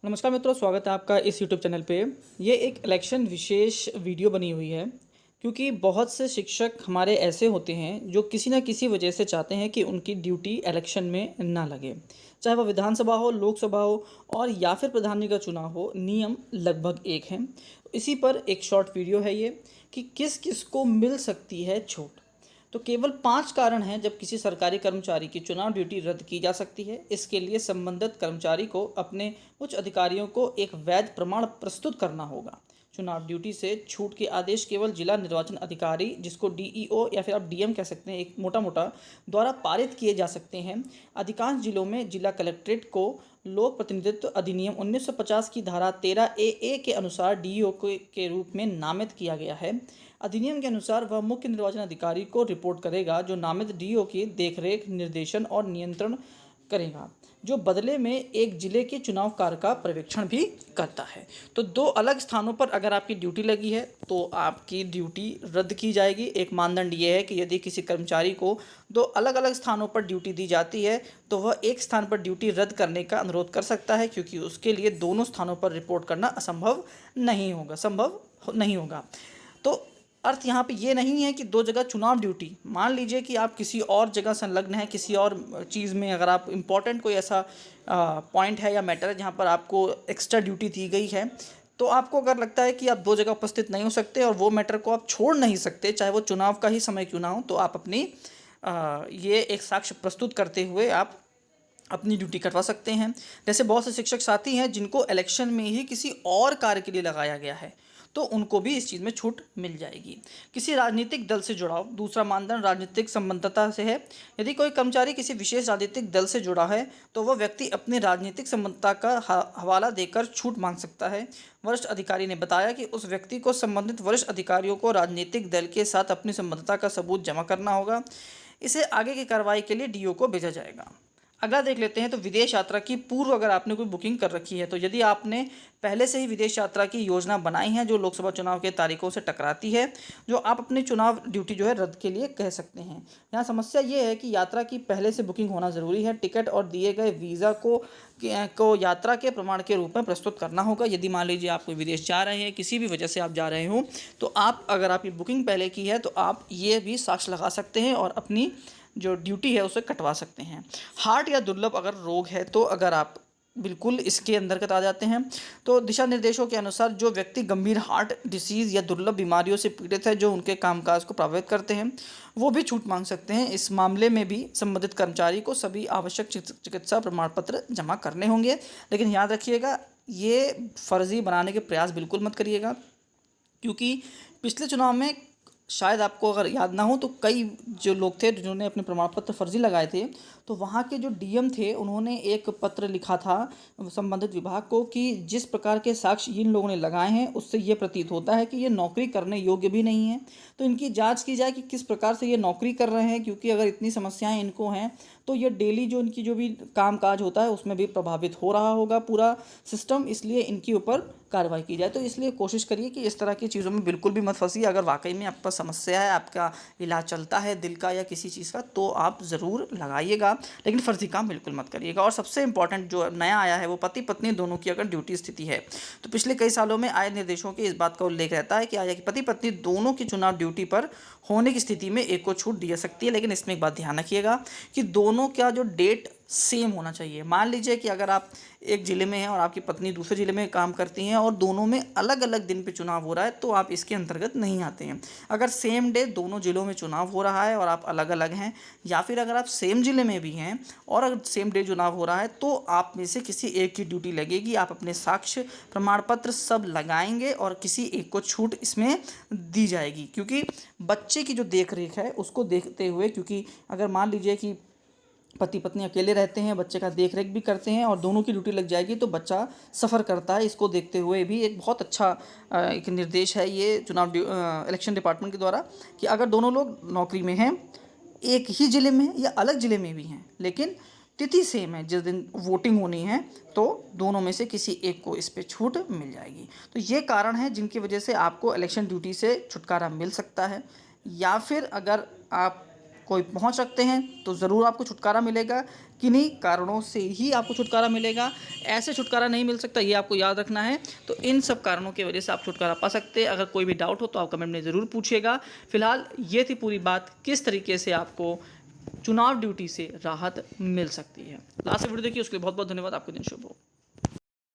नमस्कार मित्रों, स्वागत है आपका इस यूट्यूब चैनल पे। ये एक इलेक्शन विशेष वीडियो बनी हुई है क्योंकि बहुत से शिक्षक हमारे ऐसे होते हैं जो किसी न किसी वजह से चाहते हैं कि उनकी ड्यूटी इलेक्शन में ना लगे। चाहे वह विधानसभा हो, लोकसभा हो और या फिर प्रधानमंत्री का चुनाव हो, नियम लगभग एक हैं। इसी पर एक शॉर्ट वीडियो है ये कि किस किस को मिल सकती है छूट। तो केवल 5 कारण हैं जब किसी सरकारी कर्मचारी की चुनाव ड्यूटी रद्द की जा सकती है। इसके लिए संबंधित कर्मचारी को अपने उच्च अधिकारियों को एक वैध प्रमाण प्रस्तुत करना होगा। चुनाव ड्यूटी से छूट के आदेश केवल जिला निर्वाचन अधिकारी, जिसको डीईओ या फिर आप डीएम कह सकते हैं, एक मोटा मोटा, द्वारा पारित किए जा सकते हैं। अधिकांश जिलों में जिला कलेक्ट्रेट को लोक प्रतिनिधित्व अधिनियम 1950 की धारा 13 ए के अनुसार डीईओ के रूप में नामित किया गया है। अधिनियम के अनुसार वह मुख्य निर्वाचन अधिकारी को रिपोर्ट करेगा, जो नामित डीईओ की देखरेख, निर्देशन और नियंत्रण करेगा, जो बदले में एक जिले के चुनाव कार्य का पर्यवेक्षण भी करता है। तो 2 अलग स्थानों पर अगर आपकी ड्यूटी लगी है तो आपकी ड्यूटी रद्द की जाएगी। एक मानदंड ये है कि यदि किसी कर्मचारी को 2 अलग अलग स्थानों पर ड्यूटी दी जाती है तो वह एक स्थान पर ड्यूटी रद्द करने का अनुरोध कर सकता है, क्योंकि उसके लिए दोनों स्थानों पर रिपोर्ट करना संभव नहीं होगा। तो अर्थ यहाँ पे ये नहीं है कि 2 जगह चुनाव ड्यूटी, मान लीजिए कि आप किसी और जगह संलग्न हैं, किसी और चीज़ में, अगर आप इम्पोर्टेंट कोई ऐसा पॉइंट है या मैटर है जहाँ पर आपको एक्स्ट्रा ड्यूटी दी गई है, तो आपको अगर लगता है कि आप 2 जगह उपस्थित नहीं हो सकते और वो मैटर को आप छोड़ नहीं सकते, चाहे वो चुनाव का ही समय क्यों ना हो, तो आप अपनी ये एक साक्ष्य प्रस्तुत करते हुए आप अपनी ड्यूटी कटवा सकते हैं। जैसे बहुत से शिक्षक साथी हैं जिनको इलेक्शन में ही किसी और कार्य के लिए लगाया गया है, तो उनको भी इस चीज़ में छूट मिल जाएगी। किसी राजनीतिक दल से जुड़ाव, दूसरा मानदंड राजनीतिक संबद्धता से है। यदि कोई कर्मचारी किसी विशेष राजनीतिक दल से जुड़ा है तो वह व्यक्ति अपनी राजनीतिक संबद्धता का हवाला देकर छूट मांग सकता है। वरिष्ठ अधिकारी ने बताया कि उस व्यक्ति को संबंधित वरिष्ठ अधिकारियों को राजनीतिक दल के साथ अपनी संबद्धता का सबूत जमा करना होगा। इसे आगे की कार्रवाई के लिए डीओ को भेजा जाएगा। अगला देख लेते हैं। तो विदेश यात्रा की पूर्व अगर आपने कोई बुकिंग कर रखी है, तो यदि आपने पहले से ही विदेश यात्रा की योजना बनाई है जो लोकसभा चुनाव के तारीखों से टकराती है, जो आप अपनी चुनाव ड्यूटी जो है रद्द के लिए कह सकते हैं। यहाँ समस्या ये है कि यात्रा की पहले से बुकिंग होना ज़रूरी है। टिकट और दिए गए वीज़ा को यात्रा के प्रमाण के रूप में प्रस्तुत करना होगा। यदि मान लीजिए आप कोई विदेश जा रहे हैं, किसी भी वजह से आप जा रहे हो, तो आप, अगर आपकी बुकिंग पहले की है, तो आप ये भी साक्ष्य लगा सकते हैं और अपनी जो ड्यूटी है उसे कटवा सकते हैं। हार्ट या दुर्लभ अगर रोग है, तो अगर आप बिल्कुल इसके अंतर्गत आ जाते हैं। तो दिशा निर्देशों के अनुसार जो व्यक्ति गंभीर हार्ट डिसीज़ या दुर्लभ बीमारियों से पीड़ित है जो उनके कामकाज को प्रभावित करते हैं, वो भी छूट मांग सकते हैं। इस मामले में भी संबंधित कर्मचारी को सभी आवश्यक चिकित्सा प्रमाण पत्र जमा करने होंगे। लेकिन याद रखिएगा, ये फर्जी बनाने के प्रयास बिल्कुल मत करिएगा, क्योंकि पिछले चुनाव में शायद आपको अगर याद ना हो तो कई जो लोग थे जिन्होंने अपने प्रमाण पत्र फर्जी लगाए थे, तो वहाँ के जो डीएम थे उन्होंने एक पत्र लिखा था संबंधित विभाग को कि जिस प्रकार के साक्ष्य इन लोगों ने लगाए हैं उससे ये प्रतीत होता है कि ये नौकरी करने योग्य भी नहीं है। तो इनकी जांच की जाए कि किस प्रकार से ये नौकरी कर रहे हैं, क्योंकि अगर इतनी समस्याएं इनको हैं तो ये डेली जो इनकी जो भी कामकाज होता है उसमें भी प्रभावित हो रहा होगा पूरा सिस्टम, इसलिए इनके ऊपर कार्रवाई की जाए। तो इसलिए कोशिश करिए कि इस तरह की चीज़ों में बिल्कुल भी मत फंसिए। अगर वाकई में आपका समस्या है, आपका इलाज चलता है दिल का या किसी चीज़ का, तो आप ज़रूर लगाइएगा, लेकिन फर्जी काम बिल्कुल मत करिएगा। और सबसे इंपॉर्टेंट जो नया आया है वो पति पत्नी दोनों की अगर ड्यूटी स्थिति है, तो पिछले कई सालों में आए निर्देशों के इस बात का उल्लेख रहता है कि आया कि पति पत्नी दोनों की चुनाव ड्यूटी पर होने की स्थिति में एक को छूट दी जा सकती है। लेकिन इसमें एक बात ध्यान रखिएगा कि दोनों का जो डेट सेम होना चाहिए। मान लीजिए कि अगर आप एक ज़िले में हैं और आपकी पत्नी दूसरे ज़िले में काम करती हैं और दोनों में अलग अलग दिन पे चुनाव हो रहा है, तो आप इसके अंतर्गत नहीं आते हैं। अगर सेम डे दोनों ज़िलों में चुनाव हो रहा है और आप अलग अलग हैं, या फिर अगर आप सेम ज़िले में भी हैं और अगर सेम डे चुनाव हो रहा है, तो आप में से किसी एक की ड्यूटी लगेगी। आप अपने साक्ष्य प्रमाण पत्र सब लगाएंगे और किसी एक को छूट इसमें दी जाएगी, क्योंकि बच्चे की जो देख रेख है उसको देखते हुए, क्योंकि अगर मान लीजिए कि पति पत्नी अकेले रहते हैं, बच्चे का देख रेख भी करते हैं और दोनों की ड्यूटी लग जाएगी तो बच्चा सफ़र करता है। इसको देखते हुए भी एक बहुत अच्छा एक निर्देश है ये चुनाव इलेक्शन डिपार्टमेंट के द्वारा कि अगर दोनों लोग नौकरी में हैं, एक ही ज़िले में या अलग ज़िले में भी हैं, लेकिन तिथि सेम है, जिस दिन वोटिंग होनी है, तो दोनों में से किसी एक को इस पर छूट मिल जाएगी। तो ये कारण है जिनकी वजह से आपको इलेक्शन ड्यूटी से छुटकारा मिल सकता है। या फिर अगर आप कोई पहुंच सकते हैं तो ज़रूर आपको छुटकारा मिलेगा। किन्हीं कारणों से ही आपको छुटकारा मिलेगा, ऐसे छुटकारा नहीं मिल सकता, ये आपको याद रखना है। तो इन सब कारणों की वजह से आप छुटकारा पा सकते हैं। अगर कोई भी डाउट हो तो आप कमेंट में ज़रूर पूछिएगा। फिलहाल ये थी पूरी बात, किस तरीके से आपको चुनाव ड्यूटी से राहत मिल सकती है। लास्ट वीडियो देखिए, उसके लिए बहुत बहुत धन्यवाद। आपको दिन शुभ हो।